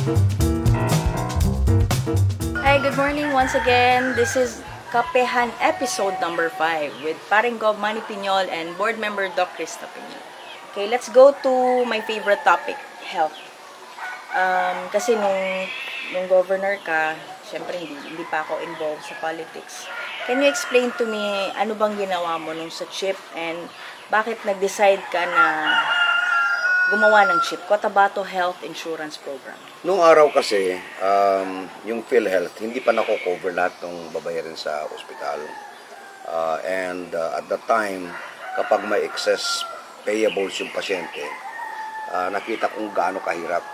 Hi, good morning once again. This is Kapehan episode number 5 with Paring Gov Manny Piñol and board member Doc Krista Piñol. Okay, let's go to my favorite topic, health. Kasi nung governor ka, syempre hindi pa ako involved sa politics. Can you explain to me ano bang ginawa mo nung sa CHIP and bakit nag-decide ka na gumawa ng CHIP, Cotabato Health Insurance Program? Nung araw kasi, yung PhilHealth, hindi pa nako-cover lahat ng babayarin sa ospital. At that time, kapag may excess payables yung pasyente, nakita kong gaano kahirap.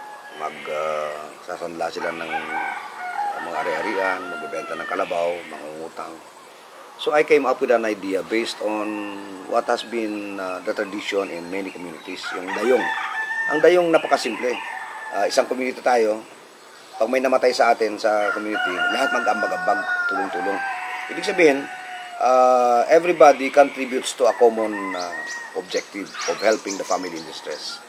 Sasanla sila ng mga ari-arian, magbebenta ng kalabaw, mangungutang. So I came up with an idea based on what has been the tradition in many communities, yung dayong. Ang dayong napakasimple. Isang community tayo, pag may namatay sa atin sa community, lahat mag-ambag-ambag, tulong-tulong. Ibig sabihin, everybody contributes to a common objective of helping the family in distress.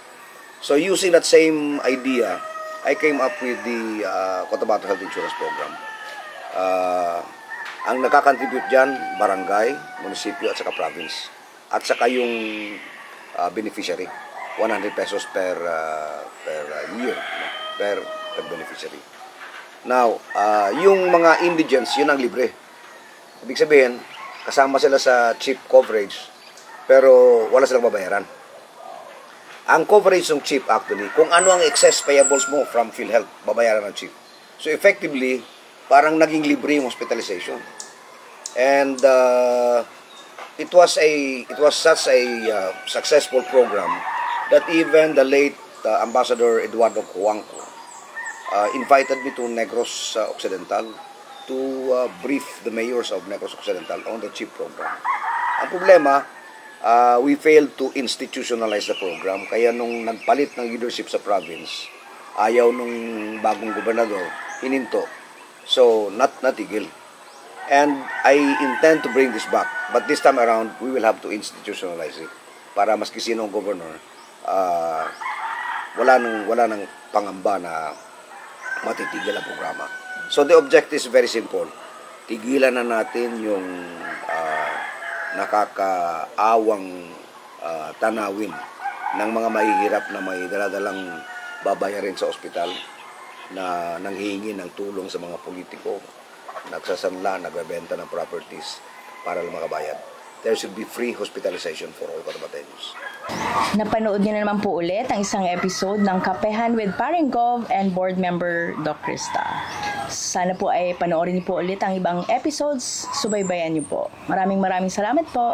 So using that same idea, I came up with the Cotabato Health Insurance Program. Ang nakakontribute dyan, barangay, munisipyo at saka province. At saka yung beneficiary. 100 pesos per year, per beneficiary. Now, yung mga indigents, yun ang libre. Ibig sabihin, kasama sila sa CHIP coverage, pero wala silang babayaran. Ang coverage ng CHIP actually, kung ano ang excess payables mo from PhilHealth, babayaran ng CHIP. So effectively, parang naging libre yung hospitalization. And it was such a successful program that even the late Ambassador Eduardo Cuanco invited me to Negros Occidental to brief the mayors of Negros Occidental on the CHIP program. Ang problema, we failed to institutionalize the program, kaya nung nagpalit ng leadership sa province, ayaw nung bagong gobernador, hininto. So, natigil. And I intend to bring this back, but this time around, we will have to institutionalize it para maski sino ang governor, wala nang pangamba na matitigil ang programa. So the objective is very simple. Tigilan na natin yung nakakaawang tanawin ng mga mahihirap na may daladalang babayarin sa ospital na nanghihingi ng tulong sa mga politiko, nagsasanla, nagbebenta ng properties para lang makabayad. There should be free hospitalization for all Cotabateños. Napanood niyo na naman po ulit ang isang episode ng Kapehan with Paring Gov and board member Doc Krista. Sana po ay panoorin niyo po ulit ang ibang episodes. Subaybayan niyo po. Maraming salamat po.